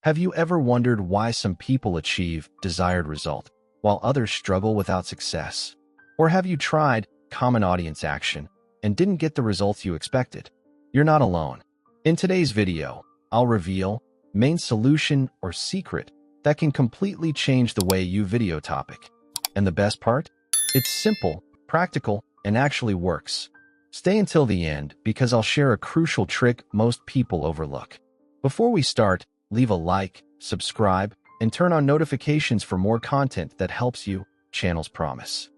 Have you ever wondered why some people achieve desired result while others struggle without success? Or have you tried common audience action and didn't get the results you expected? You're not alone. In today's video, I'll reveal main solution or secret that can completely change the way you video topic. And the best part? It's simple, practical, and actually works. Stay until the end because I'll share a crucial trick most people overlook. Before we start, leave a like, subscribe, and turn on notifications for more content that helps you, channel's promise.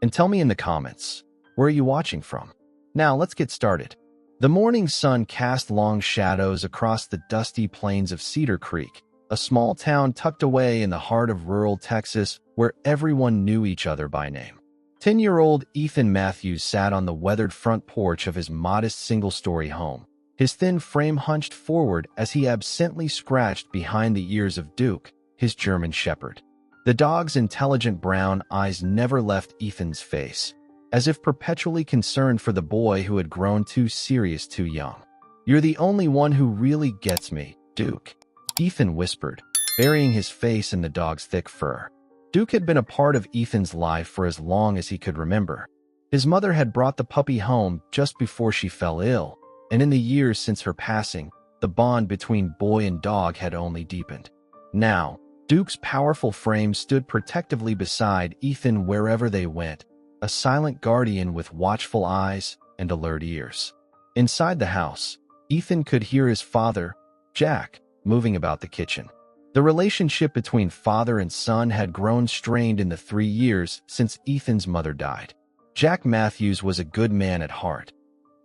And tell me in the comments, where are you watching from? Now let's get started. The morning sun cast long shadows across the dusty plains of Cedar Creek, a small town tucked away in the heart of rural Texas where everyone knew each other by name. 10-year-old Ethan Matthews sat on the weathered front porch of his modest single-story home, his thin frame hunched forward as he absently scratched behind the ears of Duke, his German shepherd. The dog's intelligent brown eyes never left Ethan's face, as if perpetually concerned for the boy who had grown too serious too young. "You're the only one who really gets me, Duke," Ethan whispered, burying his face in the dog's thick fur. Duke had been a part of Ethan's life for as long as he could remember. His mother had brought the puppy home just before she fell ill, and in the years since her passing, the bond between boy and dog had only deepened. Now, Duke's powerful frame stood protectively beside Ethan wherever they went, a silent guardian with watchful eyes and alert ears. Inside the house, Ethan could hear his father, Jack, moving about the kitchen. The relationship between father and son had grown strained in the 3 years since Ethan's mother died. Jack Matthews was a good man at heart.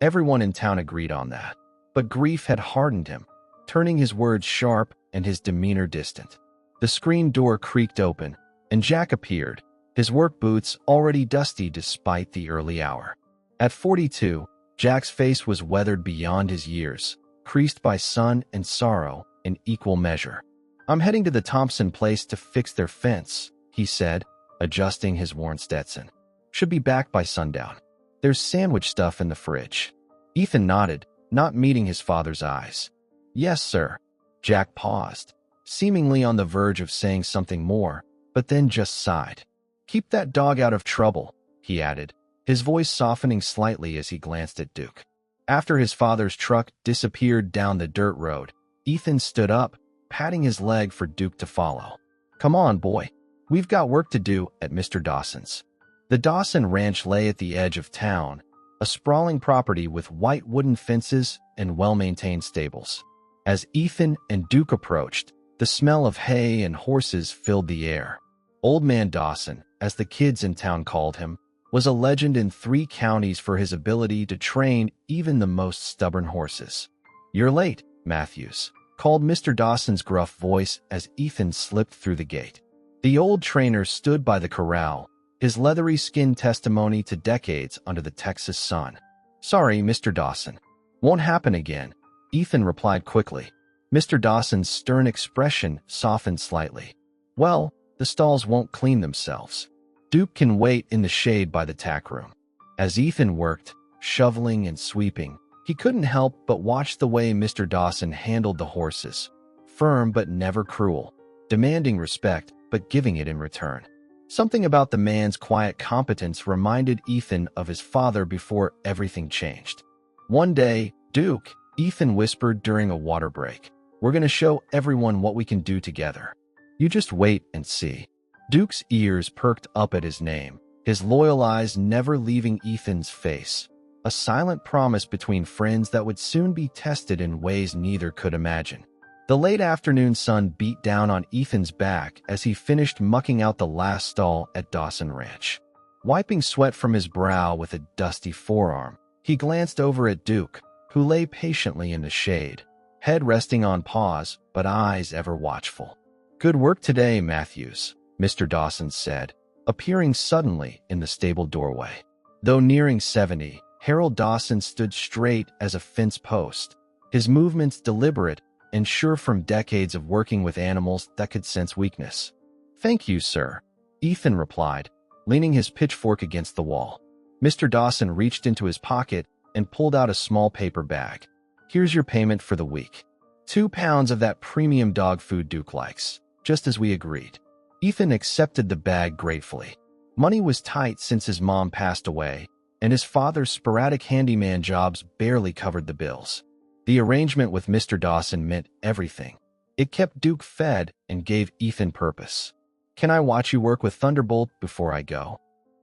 Everyone in town agreed on that. But grief had hardened him, turning his words sharp and his demeanor distant. The screen door creaked open, and Jack appeared, his work boots already dusty despite the early hour. At 42, Jack's face was weathered beyond his years, creased by sun and sorrow in equal measure. "I'm heading to the Thompson place to fix their fence," he said, adjusting his worn Stetson. "Should be back by sundown. There's sandwich stuff in the fridge." Ethan nodded, not meeting his father's eyes. "Yes, sir." Jack paused, seemingly on the verge of saying something more, but then just sighed. "Keep that dog out of trouble," he added, his voice softening slightly as he glanced at Duke. After his father's truck disappeared down the dirt road, Ethan stood up, patting his leg for Duke to follow. "Come on, boy. We've got work to do at Mr. Dawson's." The Dawson Ranch lay at the edge of town, a sprawling property with white wooden fences and well-maintained stables. As Ethan and Duke approached, the smell of hay and horses filled the air. Old Man Dawson, as the kids in town called him, was a legend in 3 counties for his ability to train even the most stubborn horses. "You're late, Matthews," called Mr. Dawson's gruff voice as Ethan slipped through the gate. The old trainer stood by the corral, his leathery skin testimony to decades under the Texas sun. "Sorry, Mr. Dawson. Won't happen again," Ethan replied quickly. Mr. Dawson's stern expression softened slightly. "Well, the stalls won't clean themselves. Duke can wait in the shade by the tack room." As Ethan worked, shoveling and sweeping, he couldn't help but watch the way Mr. Dawson handled the horses, firm but never cruel, demanding respect but giving it in return. Something about the man's quiet competence reminded Ethan of his father before everything changed. "One day, Duke," Ethan whispered during a water break, "we're going to show everyone what we can do together. You just wait and see." Duke's ears perked up at his name, his loyal eyes never leaving Ethan's face, a silent promise between friends that would soon be tested in ways neither could imagine. The late afternoon sun beat down on Ethan's back as he finished mucking out the last stall at Dawson Ranch. Wiping sweat from his brow with a dusty forearm, he glanced over at Duke, who lay patiently in the shade, head resting on paws but eyes ever watchful. "Good work today, Matthews," Mr. Dawson said, appearing suddenly in the stable doorway. Though nearing 70, Harold Dawson stood straight as a fence post, his movements deliberate and sure from decades of working with animals that could sense weakness. "Thank you, sir," Ethan replied, leaning his pitchfork against the wall. Mr. Dawson reached into his pocket and pulled out a small paper bag. "Here's your payment for the week." 2 pounds of that premium dog food Duke likes, just as we agreed. Ethan accepted the bag gratefully. Money was tight since his mom passed away, and his father's sporadic handyman jobs barely covered the bills. The arrangement with Mr. Dawson meant everything. It kept Duke fed and gave Ethan purpose. "Can I watch you work with Thunderbolt before I go?"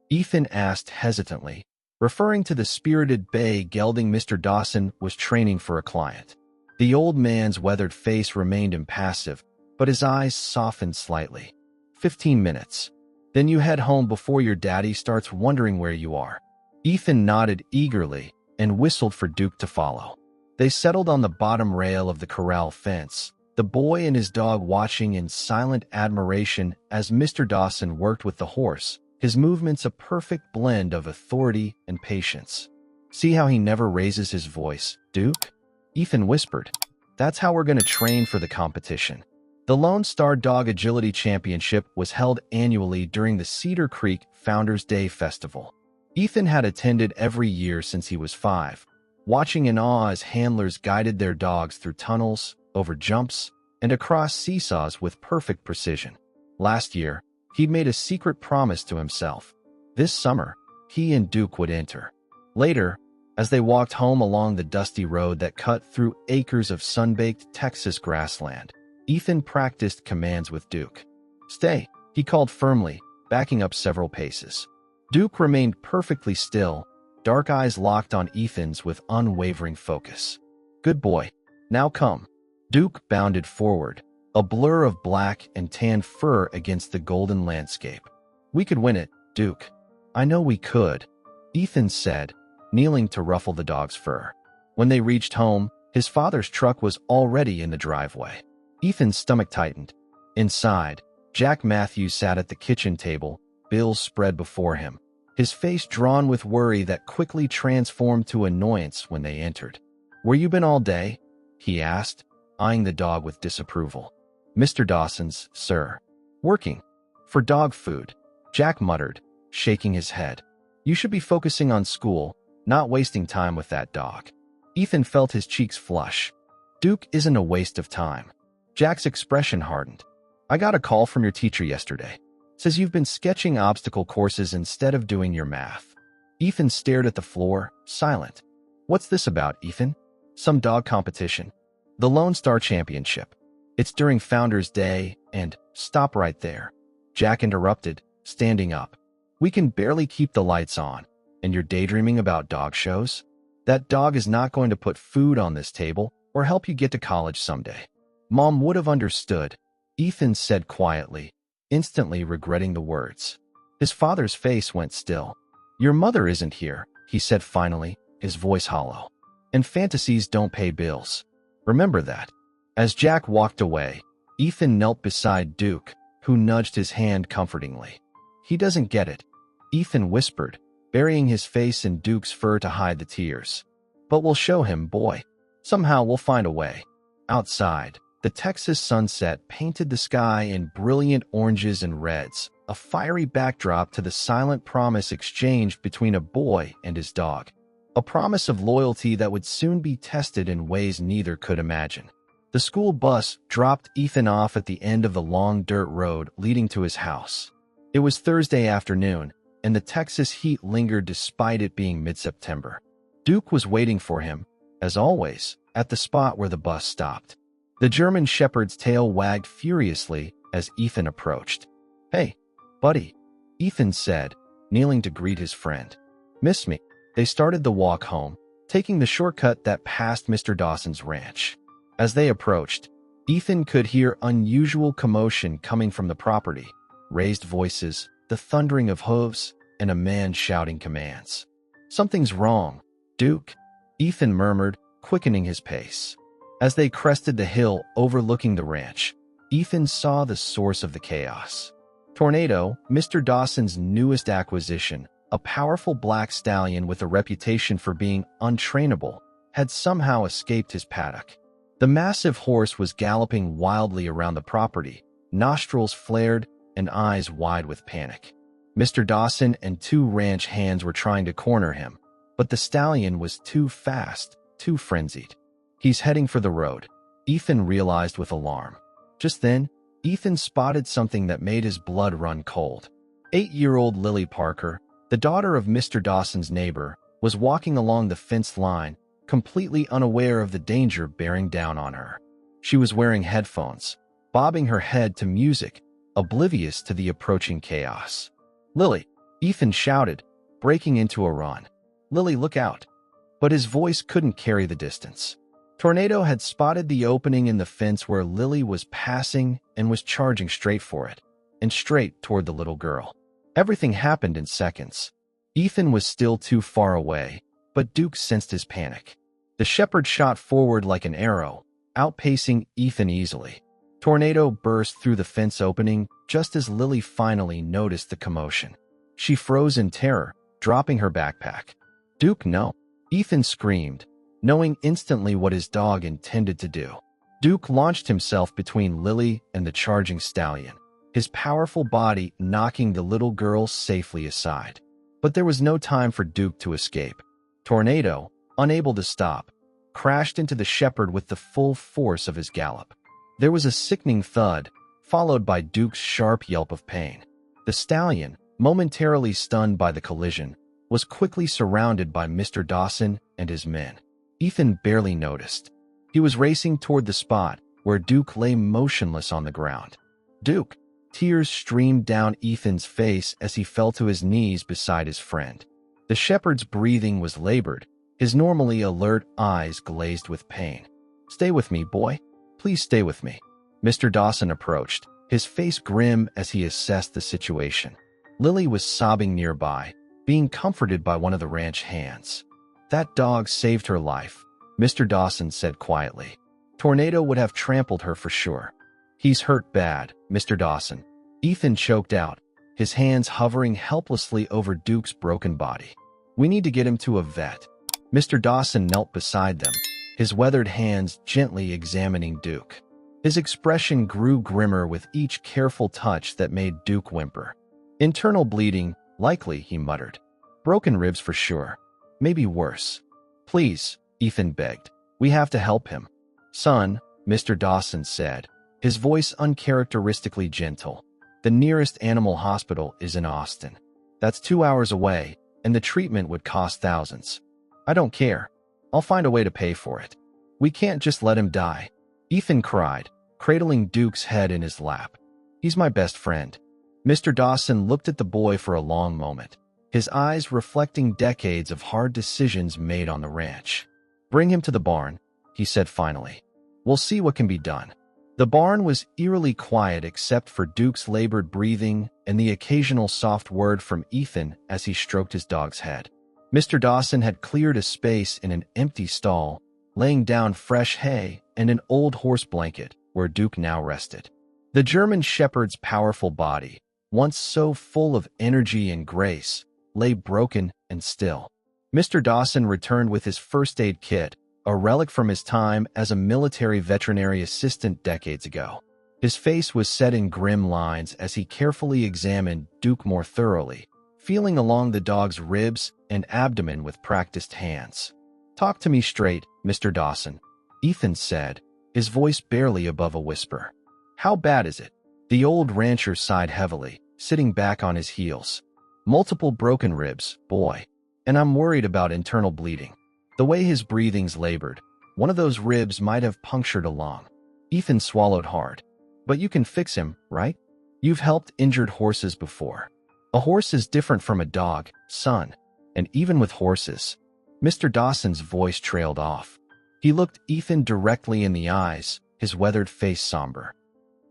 Ethan asked hesitantly, referring to the spirited bay gelding Mr. Dawson was training for a client. The old man's weathered face remained impassive, but his eyes softened slightly. 15 minutes. Then you head home before your daddy starts wondering where you are." Ethan nodded eagerly and whistled for Duke to follow. They settled on the bottom rail of the corral fence, the boy and his dog watching in silent admiration as Mr. Dawson worked with the horse, his movements a perfect blend of authority and patience. "See how he never raises his voice, Duke?" Ethan whispered. "That's how we're going to train for the competition." The Lone Star Dog Agility Championship was held annually during the Cedar Creek Founders Day Festival. Ethan had attended every year since he was 5, watching in awe as handlers guided their dogs through tunnels, over jumps, and across seesaws with perfect precision. Last year, he'd made a secret promise to himself. This summer, he and Duke would enter. Later, as they walked home along the dusty road that cut through acres of sun-baked Texas grassland, Ethan practiced commands with Duke. "Stay," he called firmly, backing up several paces. Duke remained perfectly still, dark eyes locked on Ethan's with unwavering focus. "Good boy. Now come." Duke bounded forward, a blur of black and tan fur against the golden landscape. "We could win it, Duke." "I know we could," Ethan said, kneeling to ruffle the dog's fur. When they reached home, his father's truck was already in the driveway. Ethan's stomach tightened. Inside, Jack Matthews sat at the kitchen table, bills spread before him, his face drawn with worry that quickly transformed to annoyance when they entered. "Where you been all day?" he asked, eyeing the dog with disapproval. "Mr. Dawson's, sir." "Working for dog food," Jack muttered, shaking his head. "You should be focusing on school, not wasting time with that dog." Ethan felt his cheeks flush. "Duke isn't a waste of time." Jack's expression hardened. "I got a call from your teacher yesterday. Says you've been sketching obstacle courses instead of doing your math." Ethan stared at the floor, silent. "What's this about, Ethan?" "Some dog competition. The Lone Star Championship. It's during Founders Day and—" "Stop right there," Jack interrupted, standing up. "We can barely keep the lights on, and you're daydreaming about dog shows? That dog is not going to put food on this table or help you get to college someday." "Mom would have understood," Ethan said quietly, instantly regretting the words. His father's face went still. "Your mother isn't here," he said finally, his voice hollow. "And fantasies don't pay bills. Remember that." As Jack walked away, Ethan knelt beside Duke, who nudged his hand comfortingly. "He doesn't get it," Ethan whispered, burying his face in Duke's fur to hide the tears. "But we'll show him, boy. Somehow we'll find a way." Outside, the Texas sunset painted the sky in brilliant oranges and reds, a fiery backdrop to the silent promise exchanged between a boy and his dog. A promise of loyalty that would soon be tested in ways neither could imagine. The school bus dropped Ethan off at the end of the long dirt road leading to his house. It was Thursday afternoon, and the Texas heat lingered despite it being mid-September. Duke was waiting for him, as always, at the spot where the bus stopped. The German shepherd's tail wagged furiously as Ethan approached. "Hey, buddy," Ethan said, kneeling to greet his friend. "Miss me?" They started the walk home, taking the shortcut that passed Mr. Dawson's ranch. As they approached, Ethan could hear unusual commotion coming from the property, raised voices, the thundering of hooves, and a man shouting commands. "Something's wrong, Duke," Ethan murmured, quickening his pace. As they crested the hill overlooking the ranch, Ethan saw the source of the chaos. Tornado, Mr. Dawson's newest acquisition, a powerful black stallion with a reputation for being untrainable, had somehow escaped his paddock. The massive horse was galloping wildly around the property, nostrils flared and eyes wide with panic. Mr. Dawson and 2 ranch hands were trying to corner him, but the stallion was too fast, too frenzied. "He's heading for the road," Ethan realized with alarm. Just then, Ethan spotted something that made his blood run cold. 8-year-old Lily Parker, the daughter of Mr. Dawson's neighbor, was walking along the fence line, completely unaware of the danger bearing down on her. She was wearing headphones, bobbing her head to music, oblivious to the approaching chaos. "Lily!" Ethan shouted, breaking into a run. "Lily, look out!" But his voice couldn't carry the distance. Tornado had spotted the opening in the fence where Lily was passing and was charging straight for it, and straight toward the little girl. Everything happened in seconds. Ethan was still too far away, but Duke sensed his panic. The shepherd shot forward like an arrow, outpacing Ethan easily. Tornado burst through the fence opening just as Lily finally noticed the commotion. She froze in terror, dropping her backpack. "Duke, no!" Ethan screamed, knowing instantly what his dog intended to do. Duke launched himself between Lily and the charging stallion, his powerful body knocking the little girl safely aside. But there was no time for Duke to escape. Tornado, unable to stop, crashed into the shepherd with the full force of his gallop. There was a sickening thud, followed by Duke's sharp yelp of pain. The stallion, momentarily stunned by the collision, was quickly surrounded by Mr. Dawson and his men. Ethan barely noticed. He was racing toward the spot where Duke lay motionless on the ground. "Duke!" Tears streamed down Ethan's face as he fell to his knees beside his friend. The shepherd's breathing was labored, his normally alert eyes glazed with pain. "Stay with me, boy. Please stay with me." Mr. Dawson approached, his face grim as he assessed the situation. Lily was sobbing nearby, being comforted by one of the ranch hands. "That dog saved her life," Mr. Dawson said quietly. "Tornado would have trampled her for sure." "He's hurt bad, Mr. Dawson," Ethan choked out, his hands hovering helplessly over Duke's broken body. "We need to get him to a vet." Mr. Dawson knelt beside them, his weathered hands gently examining Duke. His expression grew grimmer with each careful touch that made Duke whimper. "Internal bleeding, likely," he muttered. "Broken ribs for sure. Maybe worse." "Please," Ethan begged. "We have to help him." "Son," Mr. Dawson said, his voice uncharacteristically gentle, "the nearest animal hospital is in Austin. That's 2 hours away, and the treatment would cost thousands. I don't care. I'll find a way to pay for it. We can't just let him die." Ethan cried, cradling Duke's head in his lap. "He's my best friend." Mr. Dawson looked at the boy for a long moment, his eyes reflecting decades of hard decisions made on the ranch. "Bring him to the barn," he said finally. "We'll see what can be done." The barn was eerily quiet except for Duke's labored breathing and the occasional soft word from Ethan as he stroked his dog's head. Mr. Dawson had cleared a space in an empty stall, laying down fresh hay and an old horse blanket where Duke now rested. The German shepherd's powerful body, once so full of energy and grace, lay broken and still. Mr. Dawson returned with his first aid kit, a relic from his time as a military veterinary assistant decades ago. His face was set in grim lines as he carefully examined Duke more thoroughly, feeling along the dog's ribs and abdomen with practiced hands. "Talk to me straight, Mr. Dawson," Ethan said, his voice barely above a whisper. "How bad is it?" The old rancher sighed heavily, sitting back on his heels. "Multiple broken ribs, boy. And I'm worried about internal bleeding." The way his breathing's labored, one of those ribs might have punctured a lung. Ethan swallowed hard. "But you can fix him, right? You've helped injured horses before." "A horse is different from a dog, son. And even with horses." Mr. Dawson's voice trailed off. He looked Ethan directly in the eyes, his weathered face somber.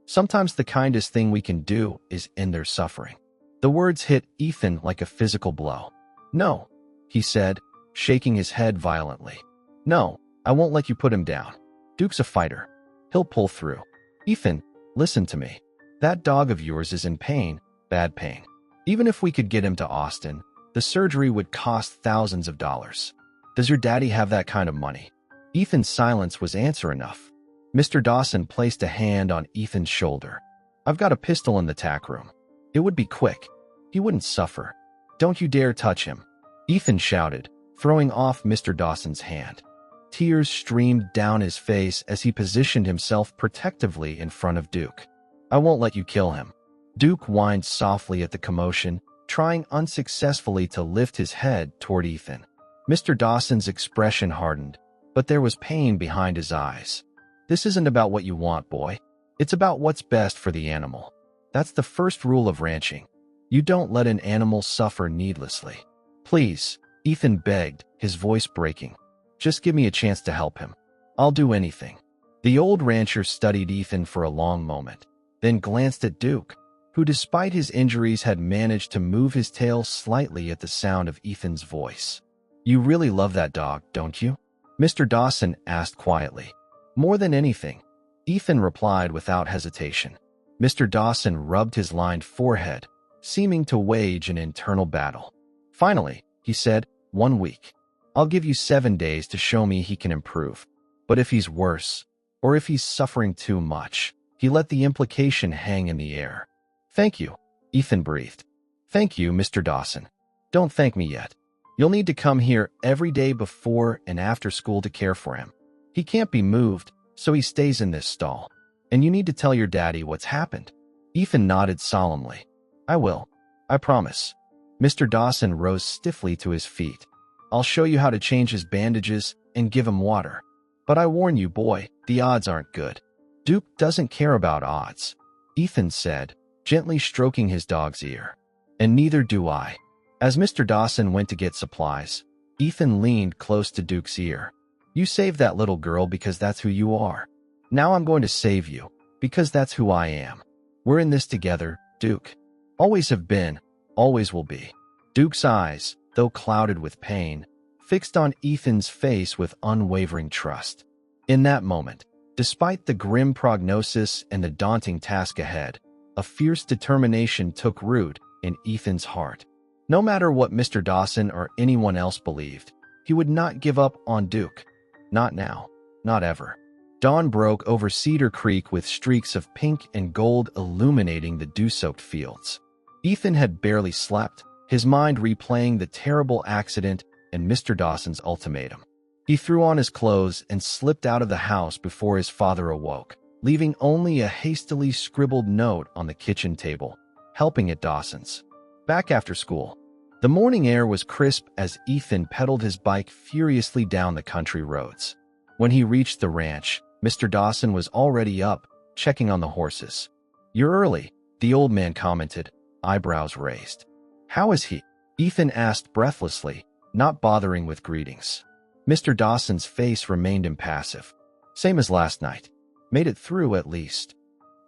"Sometimes the kindest thing we can do is end their suffering." The words hit Ethan like a physical blow. "No," he said, shaking his head violently. "No, I won't let you put him down. Duke's a fighter. He'll pull through." "Ethan, listen to me. That dog of yours is in pain, bad pain. Even if we could get him to Austin, the surgery would cost thousands of dollars. Does your daddy have that kind of money?" Ethan's silence was answer enough. Mr. Dawson placed a hand on Ethan's shoulder. "I've got a pistol in the tack room. It would be quick. He wouldn't suffer. Don't you dare touch him," Ethan shouted, throwing off Mr. Dawson's hand. Tears streamed down his face as he positioned himself protectively in front of Duke. I won't let you kill him. Duke whined softly at the commotion, trying unsuccessfully to lift his head toward Ethan. Mr. Dawson's expression hardened, but there was pain behind his eyes. This isn't about what you want, boy. It's about what's best for the animal. That's the first rule of ranching. You don't let an animal suffer needlessly. Please, Ethan begged, his voice breaking. Just give me a chance to help him. I'll do anything. The old rancher studied Ethan for a long moment, then glanced at Duke, who despite his injuries had managed to move his tail slightly at the sound of Ethan's voice. You really love that dog, don't you? Mr. Dawson asked quietly. More than anything, Ethan replied without hesitation. Mr. Dawson rubbed his lined forehead, seeming to wage an internal battle. Finally, he said, 1 week. I'll give you 7 days to show me he can improve. But if he's worse, or if he's suffering too much, he let the implication hang in the air. Thank you, Ethan breathed. Thank you, Mr. Dawson. Don't thank me yet. You'll need to come here every day before and after school to care for him. He can't be moved, so he stays in this stall. And you need to tell your daddy what's happened. Ethan nodded solemnly. I will. I promise. Mr. Dawson rose stiffly to his feet. I'll show you how to change his bandages and give him water. But I warn you, boy, the odds aren't good. Duke doesn't care about odds, Ethan said, gently stroking his dog's ear. And neither do I. As Mr. Dawson went to get supplies, Ethan leaned close to Duke's ear. You saved that little girl because that's who you are. Now I'm going to save you, because that's who I am. We're in this together, Duke. Always have been, always will be. Duke's eyes, though clouded with pain, fixed on Ethan's face with unwavering trust. In that moment, despite the grim prognosis and the daunting task ahead, a fierce determination took root in Ethan's heart. No matter what Mr. Dawson or anyone else believed, he would not give up on Duke. Not now. Not ever. Dawn broke over Cedar Creek with streaks of pink and gold illuminating the dew-soaked fields. Ethan had barely slept, his mind replaying the terrible accident and Mr. Dawson's ultimatum. He threw on his clothes and slipped out of the house before his father awoke, leaving only a hastily scribbled note on the kitchen table, helping at Dawson's. Back after school, the morning air was crisp as Ethan pedaled his bike furiously down the country roads. When he reached the ranch, Mr. Dawson was already up, checking on the horses. You're early, the old man commented, eyebrows raised. How is he? Ethan asked breathlessly, not bothering with greetings. Mr. Dawson's face remained impassive. Same as last night. Made it through at least.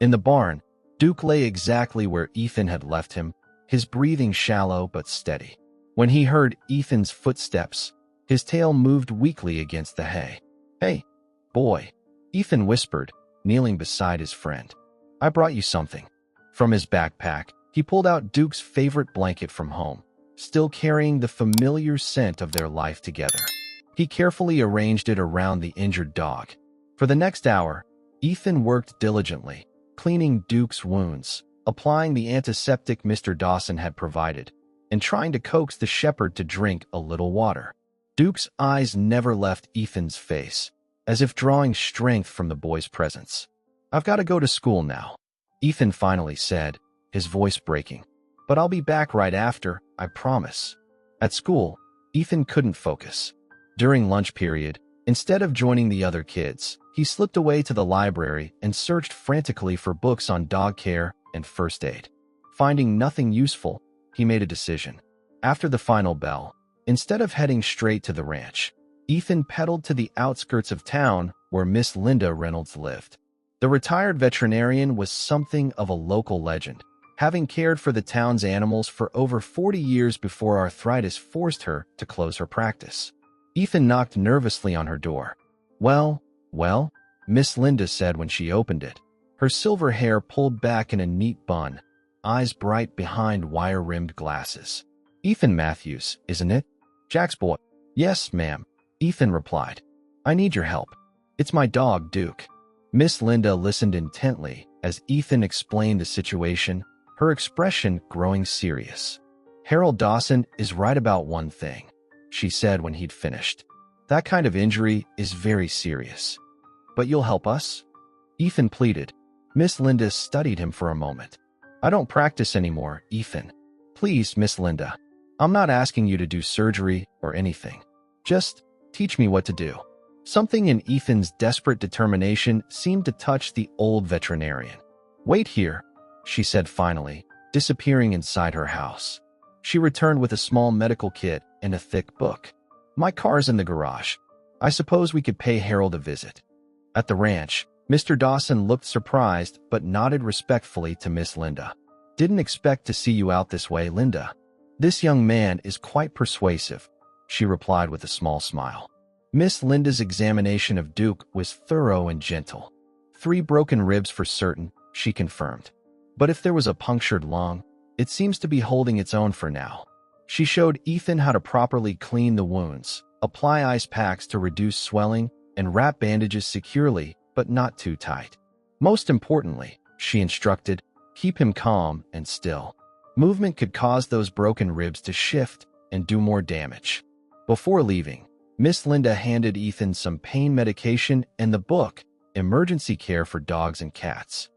In the barn, Duke lay exactly where Ethan had left him, his breathing shallow but steady. When he heard Ethan's footsteps, his tail moved weakly against the hay. Hey, boy, Ethan whispered, kneeling beside his friend. I brought you something. From his backpack, he pulled out Duke's favorite blanket from home, still carrying the familiar scent of their life together. He carefully arranged it around the injured dog. For the next hour, Ethan worked diligently, cleaning Duke's wounds, applying the antiseptic Mr. Dawson had provided, and trying to coax the shepherd to drink a little water. Duke's eyes never left Ethan's face, as if drawing strength from the boy's presence. I've got to go to school now, Ethan finally said, his voice breaking. But I'll be back right after, I promise. At school, Ethan couldn't focus. During lunch period, instead of joining the other kids, he slipped away to the library and searched frantically for books on dog care and first aid. Finding nothing useful, he made a decision. After the final bell, instead of heading straight to the ranch, Ethan pedaled to the outskirts of town where Miss Linda Reynolds lived. The retired veterinarian was something of a local legend, having cared for the town's animals for over 40 years before arthritis forced her to close her practice. Ethan knocked nervously on her door. Well, Miss Linda said when she opened it, her silver hair pulled back in a neat bun, eyes bright behind wire-rimmed glasses. Ethan Matthews, isn't it? Jack's boy. Yes, ma'am, Ethan replied. I need your help. It's my dog, Duke. Miss Linda listened intently as Ethan explained the situation, her expression growing serious. Harold Dawson is right about one thing, she said when he'd finished. That kind of injury is very serious. But you'll help us? Ethan pleaded. Miss Linda studied him for a moment. I don't practice anymore, Ethan. Please, Miss Linda. I'm not asking you to do surgery or anything. Just teach me what to do. Something in Ethan's desperate determination seemed to touch the old veterinarian. Wait here, she said finally, disappearing inside her house. She returned with a small medical kit and a thick book. My car's in the garage. I suppose we could pay Harold a visit. At the ranch, Mr. Dawson looked surprised but nodded respectfully to Miss Linda. Didn't expect to see you out this way, Linda. This young man is quite persuasive, she replied with a small smile. Miss Linda's examination of Duke was thorough and gentle. 3 broken ribs for certain, she confirmed. But if there was a punctured lung, it seems to be holding its own for now. She showed Ethan how to properly clean the wounds, apply ice packs to reduce swelling, and wrap bandages securely, but not too tight. Most importantly, she instructed, keep him calm and still. Movement could cause those broken ribs to shift and do more damage. Before leaving, Miss Linda handed Ethan some pain medication and the book, Emergency Care for Dogs and Cats.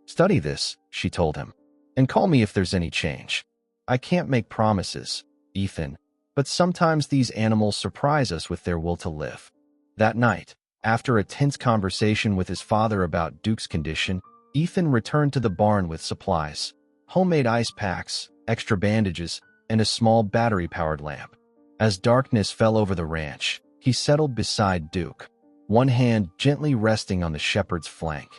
Study this, she told him, and call me if there's any change. I can't make promises, Ethan, but sometimes these animals surprise us with their will to live. That night, after a tense conversation with his father about Duke's condition, Ethan returned to the barn with supplies, homemade ice packs, extra bandages, and a small battery-powered lamp. As darkness fell over the ranch, he settled beside Duke, one hand gently resting on the shepherd's flank.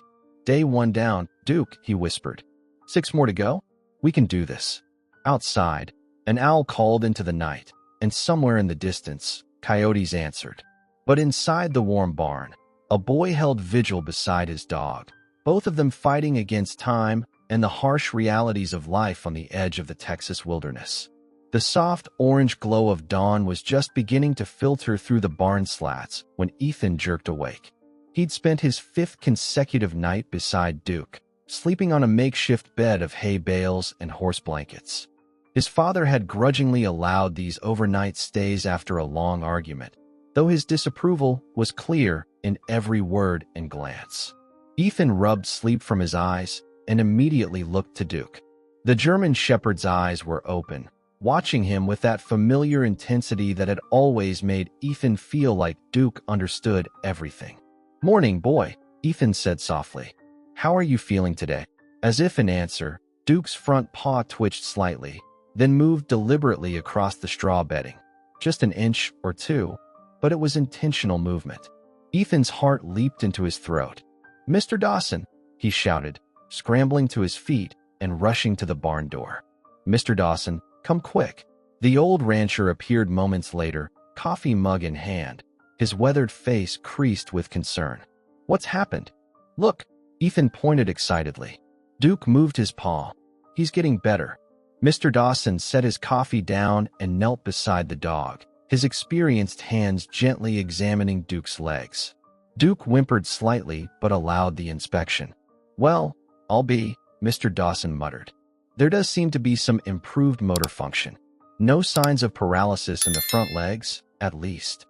Day 1 down, Duke, he whispered. 6 more to go? We can do this. Outside, an owl called into the night, and somewhere in the distance, coyotes answered. But inside the warm barn, a boy held vigil beside his dog, both of them fighting against time and the harsh realities of life on the edge of the Texas wilderness. The soft orange glow of dawn was just beginning to filter through the barn slats when Ethan jerked awake. He'd spent his 5th consecutive night beside Duke, sleeping on a makeshift bed of hay bales and horse blankets. His father had grudgingly allowed these overnight stays after a long argument, though his disapproval was clear in every word and glance. Ethan rubbed sleep from his eyes and immediately looked to Duke. The German shepherd's eyes were open, watching him with that familiar intensity that had always made Ethan feel like Duke understood everything. Morning, boy, Ethan said softly. How are you feeling today? As if in answer, Duke's front paw twitched slightly, then moved deliberately across the straw bedding. Just an inch or 2, but it was intentional movement. Ethan's heart leaped into his throat. Mr. Dawson, he shouted, scrambling to his feet and rushing to the barn door. Mr. Dawson, come quick. The old rancher appeared moments later, coffee mug in hand, his weathered face creased with concern. What's happened? Look, Ethan pointed excitedly. Duke moved his paw. He's getting better. Mr. Dawson set his coffee down and knelt beside the dog, his experienced hands gently examining Duke's legs. Duke whimpered slightly but allowed the inspection. Well, I'll be, Mr. Dawson muttered. There does seem to be some improved motor function. No signs of paralysis in the front legs, at least.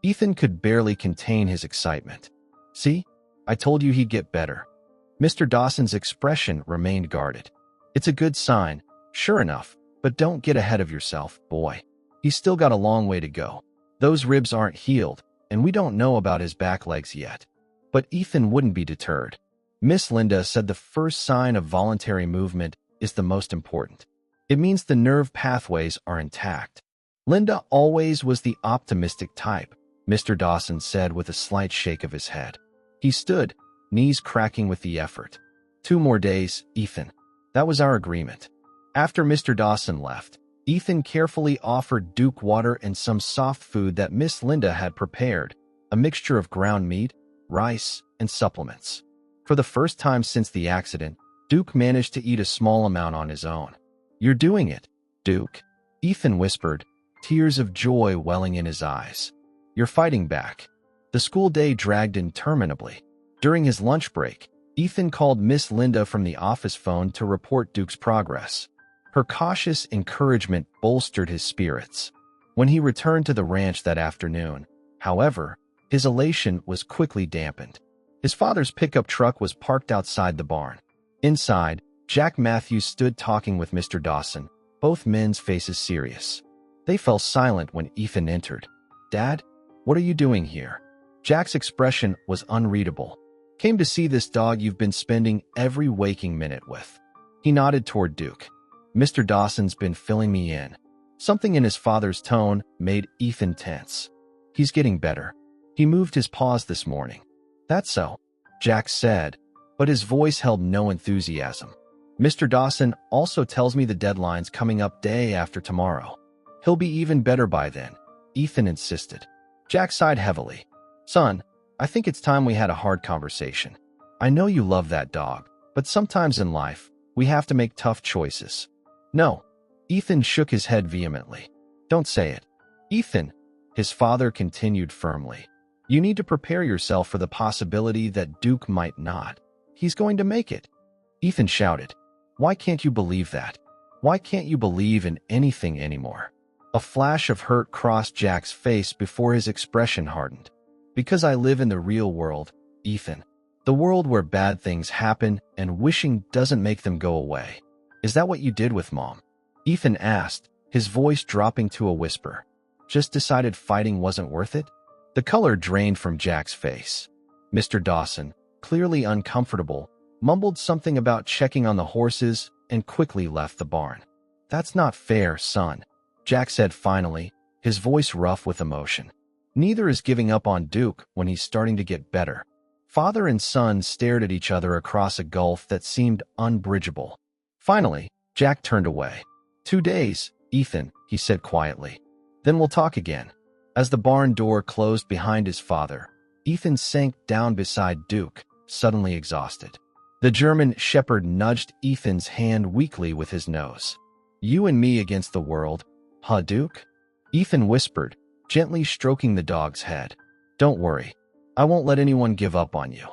Ethan could barely contain his excitement. See? I told you he'd get better. Mr. Dawson's expression remained guarded. It's a good sign, sure enough, but don't get ahead of yourself, boy. He's still got a long way to go. Those ribs aren't healed, and we don't know about his back legs yet. But Ethan wouldn't be deterred. Miss Linda said the first sign of voluntary movement is the most important. It means the nerve pathways are intact. Linda always was the optimistic type, Mr. Dawson said with a slight shake of his head. He stood, knees cracking with the effort. 2 more days, Ethan. That was our agreement. After Mr. Dawson left, Ethan carefully offered Duke water and some soft food that Miss Linda had prepared, a mixture of ground meat, rice, and supplements. For the first time since the accident, Duke managed to eat a small amount on his own. You're doing it, Duke, Ethan whispered, tears of joy welling in his eyes. You're fighting back. The school day dragged interminably. During his lunch break, Ethan called Miss Linda from the office phone to report Duke's progress. Her cautious encouragement bolstered his spirits. When he returned to the ranch that afternoon, However, his elation was quickly dampened. His father's pickup truck was parked outside the barn. Inside, Jack Matthews stood talking with Mr. Dawson, both men's faces serious. They fell silent when Ethan entered. "Dad, what are you doing here?" Jack's expression was unreadable. "Came to see this dog you've been spending every waking minute with." He nodded toward Duke. "Mr. Dawson's been filling me in." Something in his father's tone made Ethan tense. "He's getting better. He moved his paws this morning." "That's so," Jack said, but his voice held no enthusiasm. "Mr. Dawson also tells me the deadline's coming up day after tomorrow. He'll be even better by then," Ethan insisted. Jack sighed heavily. "Son, I think it's time we had a hard conversation. I know you love that dog, but sometimes in life, we have to make tough choices." "No." Ethan shook his head vehemently. "Don't say it." "Ethan," his father continued firmly, "you need to prepare yourself for the possibility that Duke might not. He's going to make it." Ethan shouted, "Why can't you believe that? Why can't you believe in anything anymore?" A flash of hurt crossed Jack's face before his expression hardened. "Because I live in the real world, Ethan. The world where bad things happen and wishing doesn't make them go away." "Is that what you did with Mom?" Ethan asked, his voice dropping to a whisper. "Just decided fighting wasn't worth it?" The color drained from Jack's face. Mr. Dawson, clearly uncomfortable, mumbled something about checking on the horses and quickly left the barn. "That's not fair, son," Jack said finally, his voice rough with emotion. "Neither is giving up on Duke when he's starting to get better." Father and son stared at each other across a gulf that seemed unbridgeable. Finally, Jack turned away. "2 days, Ethan," he said quietly. "Then we'll talk again." As the barn door closed behind his father, Ethan sank down beside Duke, suddenly exhausted. The German shepherd nudged Ethan's hand weakly with his nose. "You and me against the world, huh, Duke?" Ethan whispered, gently stroking the dog's head. "Don't worry. I won't let anyone give up on you.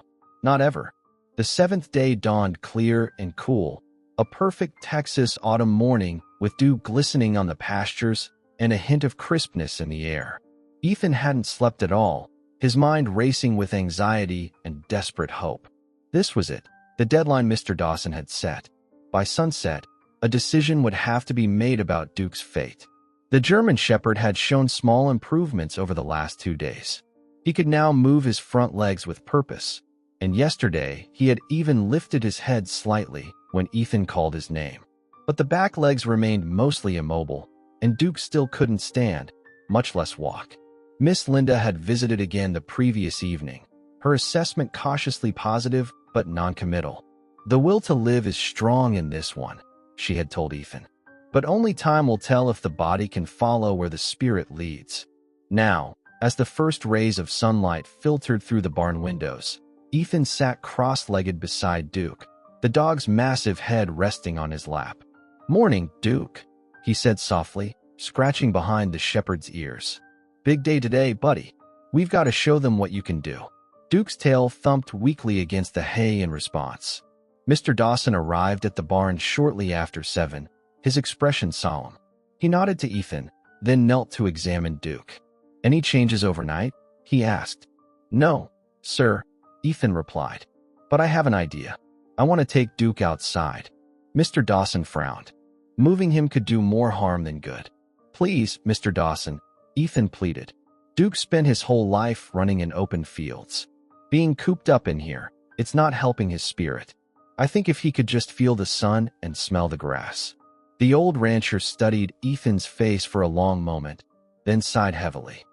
Not ever." The 7th day dawned clear and cool, a perfect Texas autumn morning with dew glistening on the pastures and a hint of crispness in the air. Ethan hadn't slept at all, his mind racing with anxiety and desperate hope. This was it, the deadline Mr. Dawson had set. By sunset, a decision would have to be made about Duke's fate. The German shepherd had shown small improvements over the last 2 days. He could now move his front legs with purpose, and yesterday he had even lifted his head slightly when Ethan called his name. But the back legs remained mostly immobile, and Duke still couldn't stand, much less walk. Miss Linda had visited again the previous evening, her assessment cautiously positive but noncommittal. "The will to live is strong in this one," she had told Ethan. "But only time will tell if the body can follow where the spirit leads." Now, as the first rays of sunlight filtered through the barn windows, Ethan sat cross-legged beside Duke, the dog's massive head resting on his lap. "Morning, Duke," he said softly, scratching behind the shepherd's ears. "Big day today, buddy. We've got to show them what you can do." Duke's tail thumped weakly against the hay in response. Mr. Dawson arrived at the barn shortly after 7, his expression solemn. He nodded to Ethan, then knelt to examine Duke. "Any changes overnight?" he asked. "No, sir," Ethan replied. "But I have an idea. I want to take Duke outside." Mr. Dawson frowned. Moving him could do more harm than good. "Please, Mr. Dawson," Ethan pleaded. "Duke spent his whole life running in open fields. Being cooped up in here, it's not helping his spirit. I think if he could just feel the sun and smell the grass." The old rancher studied Ethan's face for a long moment, then sighed heavily.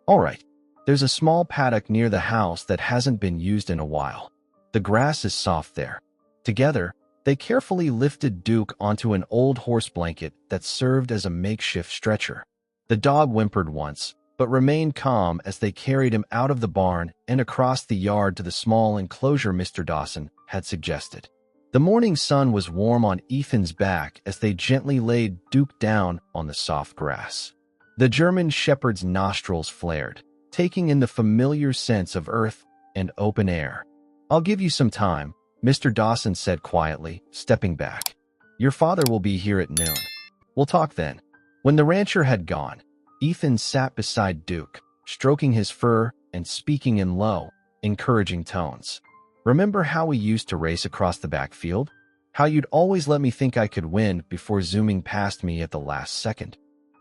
"All right, there's a small paddock near the house that hasn't been used in a while. The grass is soft there." Together, they carefully lifted Duke onto an old horse blanket that served as a makeshift stretcher. The dog whimpered once, but remained calm as they carried him out of the barn and across the yard to the small enclosure Mr. Dawson had suggested. The morning sun was warm on Ethan's back as they gently laid Duke down on the soft grass. The German shepherd's nostrils flared, taking in the familiar sense of earth and open air. "I'll give you some time," Mr. Dawson said quietly, stepping back. "Your father will be here at noon. We'll talk then." When the rancher had gone, Ethan sat beside Duke, stroking his fur and speaking in low, encouraging tones. "Remember how we used to race across the backfield? How you'd always let me think I could win before zooming past me at the last second?"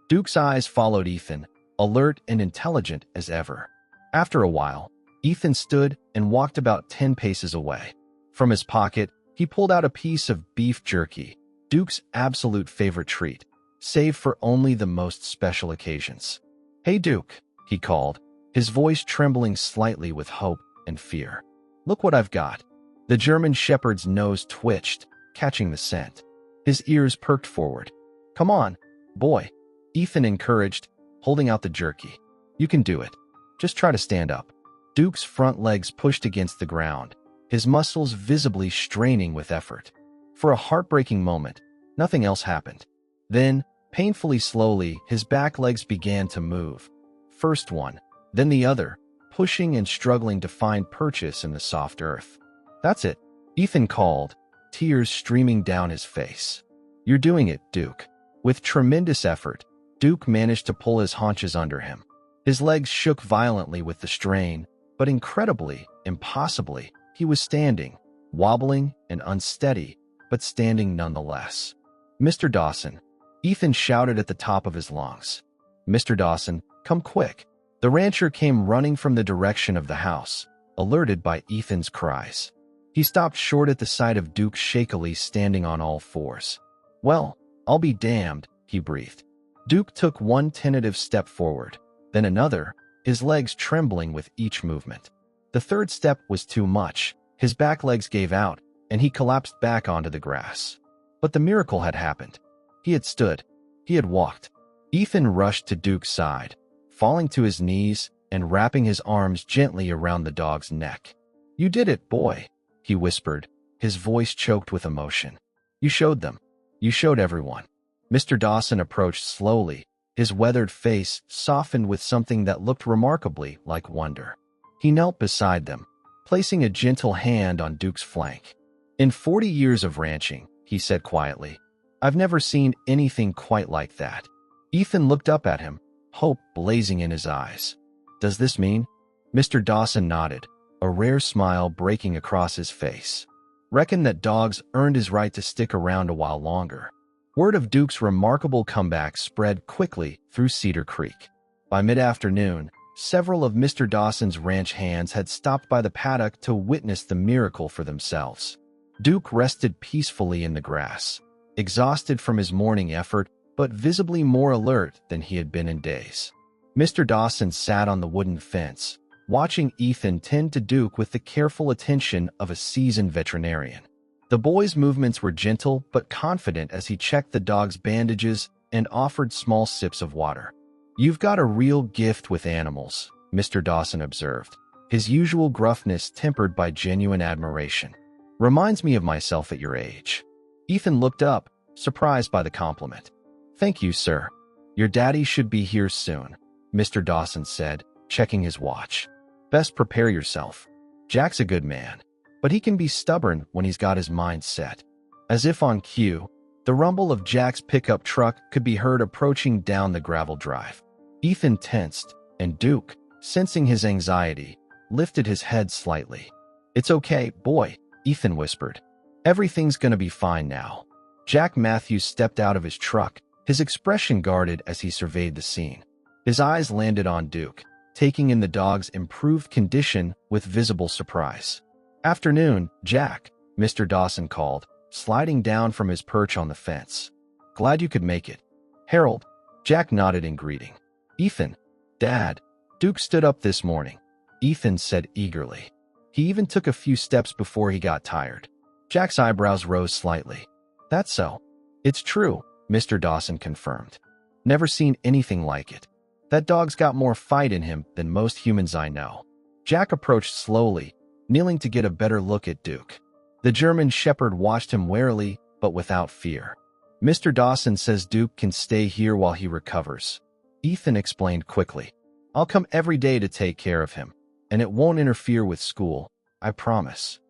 Duke's eyes followed Ethan, alert and intelligent as ever. After a while, Ethan stood and walked about 10 paces away. From his pocket, he pulled out a piece of beef jerky, Duke's absolute favorite treat, saved for only the most special occasions. "Hey, Duke," he called, his voice trembling slightly with hope and fear. "Look what I've got." The German shepherd's nose twitched, catching the scent. His ears perked forward. "Come on, boy," Ethan encouraged, holding out the jerky. "You can do it. Just try to stand up." Duke's front legs pushed against the ground, his muscles visibly straining with effort. For a heartbreaking moment, nothing else happened. Then, painfully slowly, his back legs began to move. First one, then the other, pushing and struggling to find purchase in the soft earth. "That's it," Ethan called, tears streaming down his face. "You're doing it, Duke." With tremendous effort, Duke managed to pull his haunches under him. His legs shook violently with the strain, but incredibly, impossibly, he was standing, wobbling and unsteady, but standing nonetheless. "Mr. Dawson," Ethan shouted at the top of his lungs. "Mr. Dawson, come quick." The rancher came running from the direction of the house, alerted by Ethan's cries. He stopped short at the sight of Duke shakily standing on all fours. "Well, I'll be damned," he breathed. Duke took one tentative step forward, then another, his legs trembling with each movement. The third step was too much. His back legs gave out, and he collapsed back onto the grass. But the miracle had happened. He had stood. He had walked. Ethan rushed to Duke's side, falling to his knees and wrapping his arms gently around the dog's neck. "You did it, boy," he whispered, his voice choked with emotion. "You showed them. You showed everyone." Mr. Dawson approached slowly, his weathered face softened with something that looked remarkably like wonder. He knelt beside them, placing a gentle hand on Duke's flank. "In 40 years of ranching," he said quietly, "I've never seen anything quite like that." Ethan looked up at him, hope blazing in his eyes. "Does this mean?" Mr. Dawson nodded, a rare smile breaking across his face. "Reckon that dog's earned his right to stick around a while longer." Word of Duke's remarkable comeback spread quickly through Cedar Creek. By mid-afternoon, several of Mr. Dawson's ranch hands had stopped by the paddock to witness the miracle for themselves. Duke rested peacefully in the grass, exhausted from his morning effort, but visibly more alert than he had been in days. Mr. Dawson sat on the wooden fence, watching Ethan tend to Duke with the careful attention of a seasoned veterinarian. The boy's movements were gentle but confident as he checked the dog's bandages and offered small sips of water. "You've got a real gift with animals," Mr. Dawson observed, his usual gruffness tempered by genuine admiration. "Reminds me of myself at your age." Ethan looked up, surprised by the compliment. "Thank you, sir. Your daddy should be here soon," Mr. Dawson said, checking his watch. "Best prepare yourself. Jack's a good man, but he can be stubborn when he's got his mind set." As if on cue, the rumble of Jack's pickup truck could be heard approaching down the gravel drive. Ethan tensed, and Duke, sensing his anxiety, lifted his head slightly. "It's okay, boy," Ethan whispered. "Everything's gonna be fine now." Jack Matthews stepped out of his truck, his expression guarded as he surveyed the scene. His eyes landed on Duke, taking in the dog's improved condition with visible surprise. "Afternoon, Jack," Mr. Dawson called, sliding down from his perch on the fence. "Glad you could make it." "Harold," Jack nodded in greeting. "Ethan." "Dad." Duke stood up this morning, Ethan said eagerly. He even took a few steps before he got tired. Jack's eyebrows rose slightly. "That's so." "It's true," Mr. Dawson confirmed. "Never seen anything like it. That dog's got more fight in him than most humans I know." Jack approached slowly, kneeling to get a better look at Duke. The German shepherd watched him warily, but without fear. "Mr. Dawson says Duke can stay here while he recovers," Ethan explained quickly. "I'll come every day to take care of him, and it won't interfere with school, I promise."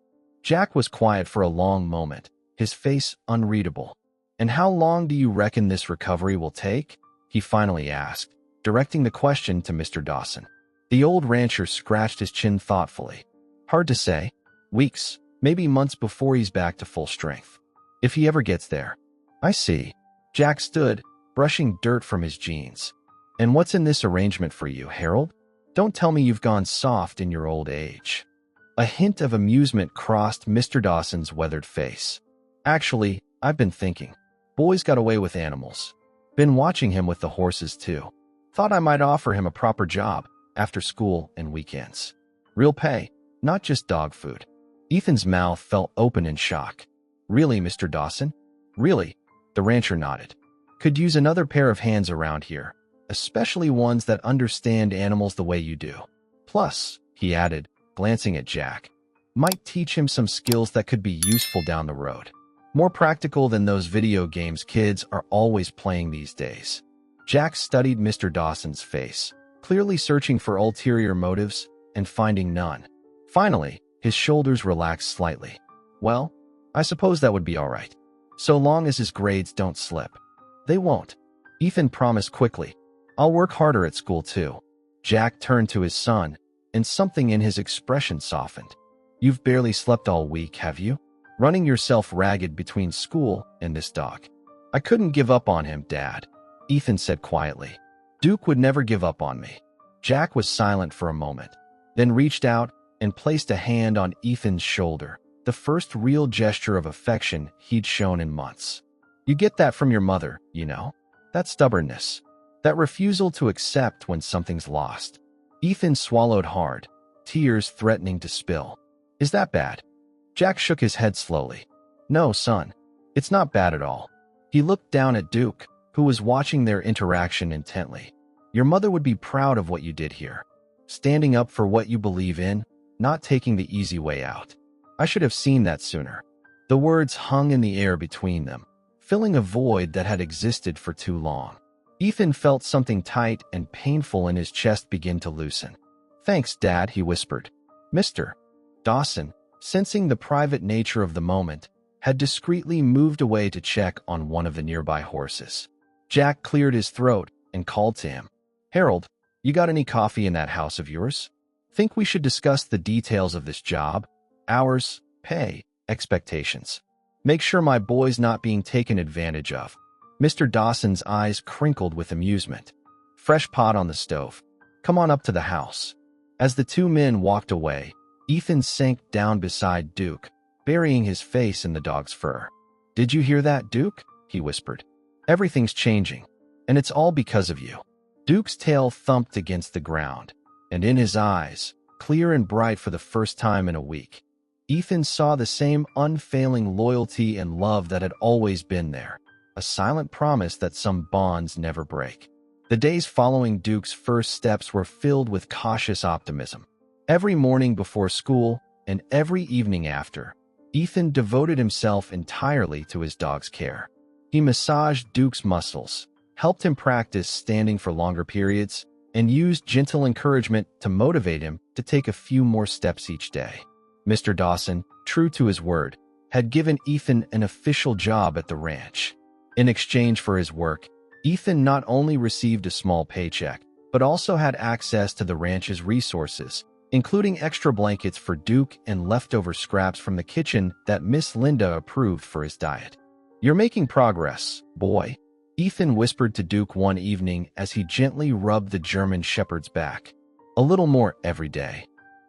Jack was quiet for a long moment, his face unreadable. "And how long do you reckon this recovery will take?" he finally asked, directing the question to Mr. Dawson. The old rancher scratched his chin thoughtfully. Hard to say. Weeks, maybe months before he's back to full strength. If he ever gets there. I see. Jack stood, brushing dirt from his jeans. And what's in this arrangement for you, Harold? Don't tell me you've gone soft in your old age. A hint of amusement crossed Mr. Dawson's weathered face. Actually, I've been thinking. Boy's got away with animals. Been watching him with the horses, too. Thought I might offer him a proper job, after school and weekends. Real pay, not just dog food. Ethan's mouth fell open in shock. Really, Mr. Dawson? Really? The rancher nodded. Could use another pair of hands around here, especially ones that understand animals the way you do. Plus, he added, glancing at Jack, might teach him some skills that could be useful down the road. More practical than those video games kids are always playing these days. Jack studied Mr. Dawson's face, clearly searching for ulterior motives and finding none. Finally, his shoulders relaxed slightly. Well, I suppose that would be all right. So long as his grades don't slip. They won't. Ethan promised quickly. I'll work harder at school too. Jack turned to his son, and something in his expression softened. You've barely slept all week, have you? Running yourself ragged between school and this dog. I couldn't give up on him, Dad, Ethan said quietly. Duke would never give up on me. Jack was silent for a moment, then reached out and placed a hand on Ethan's shoulder, the first real gesture of affection he'd shown in months. You get that from your mother, you know? That stubbornness. That refusal to accept when something's lost. Ethan swallowed hard, tears threatening to spill. Is that bad? Jack shook his head slowly. No, son. It's not bad at all. He looked down at Duke, who was watching their interaction intently. Your mother would be proud of what you did here. Standing up for what you believe in, not taking the easy way out. I should have seen that sooner. The words hung in the air between them, filling a void that had existed for too long. Ethan felt something tight and painful in his chest begin to loosen. Thanks, Dad, he whispered. Mr. Dawson, sensing the private nature of the moment, had discreetly moved away to check on one of the nearby horses. Jack cleared his throat and called to him. Harold, you got any coffee in that house of yours? Think we should discuss the details of this job? Hours, pay, expectations. Make sure my boy's not being taken advantage of. Mr. Dawson's eyes crinkled with amusement. Fresh pot on the stove. Come on up to the house. As the two men walked away, Ethan sank down beside Duke, burying his face in the dog's fur. Did you hear that, Duke? He whispered. Everything's changing, and it's all because of you. Duke's tail thumped against the ground, and in his eyes, clear and bright for the first time in a week, Ethan saw the same unfailing loyalty and love that had always been there, a silent promise that some bonds never break. The days following Duke's first steps were filled with cautious optimism. Every morning before school and every evening after, Ethan devoted himself entirely to his dog's care. He massaged Duke's muscles, helped him practice standing for longer periods, and used gentle encouragement to motivate him to take a few more steps each day. Mr. Dawson, true to his word, had given Ethan an official job at the ranch. In exchange for his work, Ethan not only received a small paycheck, but also had access to the ranch's resources, including extra blankets for Duke and leftover scraps from the kitchen that Miss Linda approved for his diet. You're making progress, boy, Ethan whispered to Duke one evening as he gently rubbed the German shepherd's back. A little more every day.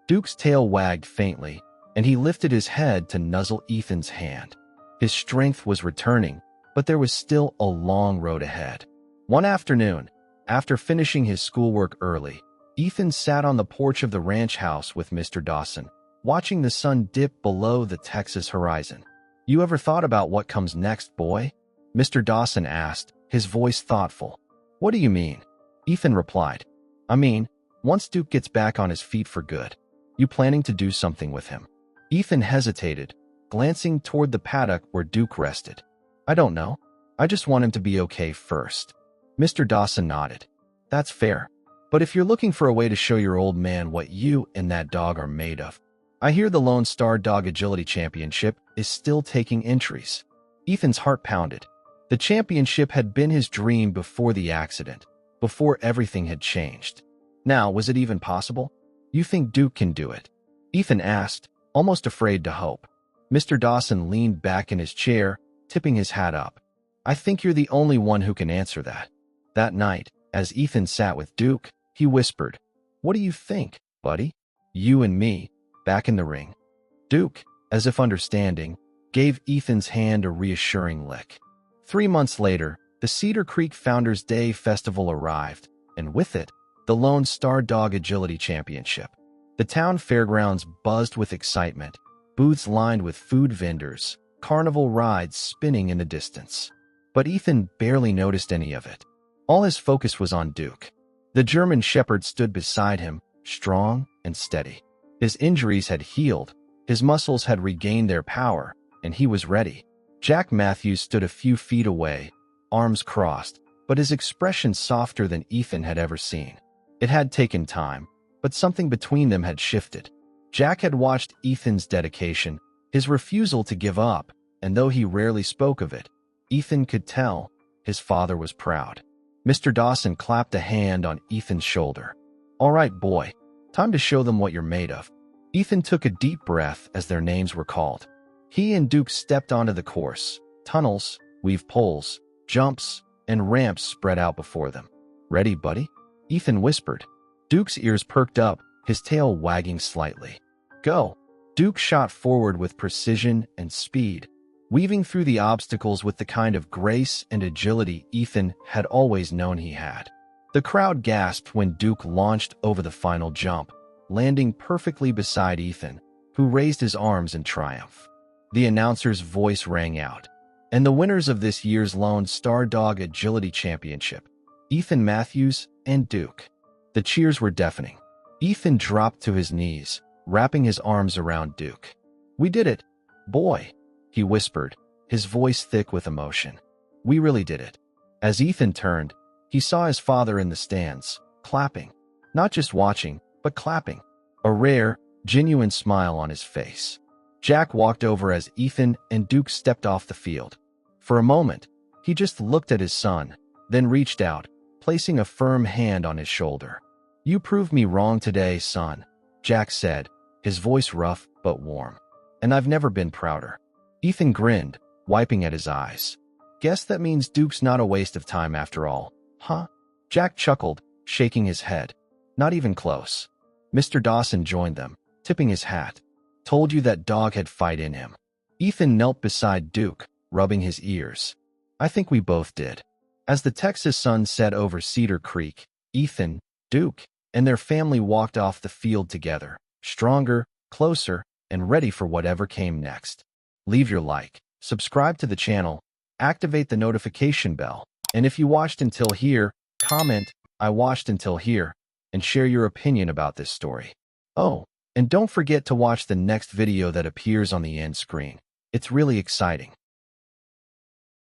Duke's tail wagged faintly, and he lifted his head to nuzzle Ethan's hand. His strength was returning, but there was still a long road ahead. One afternoon, after finishing his schoolwork early, Ethan sat on the porch of the ranch house with Mr. Dawson, watching the sun dip below the Texas horizon. You ever thought about what comes next, boy? Mr. Dawson asked, his voice thoughtful. What do you mean? Ethan replied. I mean, once Duke gets back on his feet for good, you planning to do something with him? Ethan hesitated, glancing toward the paddock where Duke rested. I don't know. I just want him to be okay first. Mr. Dawson nodded. That's fair. But if you're looking for a way to show your old man what you and that dog are made of, I hear the Lone Star Dog Agility Championship is still taking entries. Ethan's heart pounded. The championship had been his dream before the accident, before everything had changed. Now, was it even possible? You think Duke can do it? Ethan asked, almost afraid to hope. Mr. Dawson leaned back in his chair, tipping his hat up. I think you're the only one who can answer that. That night, as Ethan sat with Duke, he whispered, What do you think, buddy? You and me, back in the ring. Duke, as if understanding, gave Ethan's hand a reassuring lick. 3 months later, the Cedar Creek Founders Day Festival arrived, and with it, the Lone Star Dog Agility Championship. The town fairgrounds buzzed with excitement, booths lined with food vendors, carnival rides spinning in the distance. But Ethan barely noticed any of it. All his focus was on Duke. The German Shepherd stood beside him, strong and steady. His injuries had healed, his muscles had regained their power, and he was ready. Jack Matthews stood a few feet away, arms crossed, but his expression softer than Ethan had ever seen. It had taken time, but something between them had shifted. Jack had watched Ethan's dedication, his refusal to give up, and though he rarely spoke of it, Ethan could tell his father was proud. Mr. Dawson clapped a hand on Ethan's shoulder. All right, boy, time to show them what you're made of. Ethan took a deep breath as their names were called. He and Duke stepped onto the course. Tunnels, weave poles, jumps, and ramps spread out before them. Ready, buddy? Ethan whispered. Duke's ears perked up, his tail wagging slightly. Go! Duke shot forward with precision and speed, weaving through the obstacles with the kind of grace and agility Ethan had always known he had. The crowd gasped when Duke launched over the final jump, landing perfectly beside Ethan, who raised his arms in triumph. The announcer's voice rang out, and the winners of this year's Lone Star Dog Agility Championship, Ethan Matthews and Duke. The cheers were deafening. Ethan dropped to his knees, wrapping his arms around Duke. We did it, boy, he whispered, his voice thick with emotion. We really did it. As Ethan turned, he saw his father in the stands, clapping. Not just watching, but clapping. A rare, genuine smile on his face. Jack walked over as Ethan and Duke stepped off the field. For a moment, he just looked at his son, then reached out, placing a firm hand on his shoulder. You proved me wrong today, son, Jack said, his voice rough but warm. And I've never been prouder. Ethan grinned, wiping at his eyes. Guess that means Duke's not a waste of time after all, huh? Jack chuckled, shaking his head. Not even close. Mr. Dawson joined them, tipping his hat. Told you that dog had fight in him. Ethan knelt beside Duke, rubbing his ears. I think we both did. As the Texas sun set over Cedar Creek, Ethan, Duke, and their family walked off the field together, stronger, closer, and ready for whatever came next. Leave your like, subscribe to the channel, activate the notification bell, and if you watched until here, comment, I watched until here, and share your opinion about this story. Oh, and don't forget to watch the next video that appears on the end screen. It's really exciting.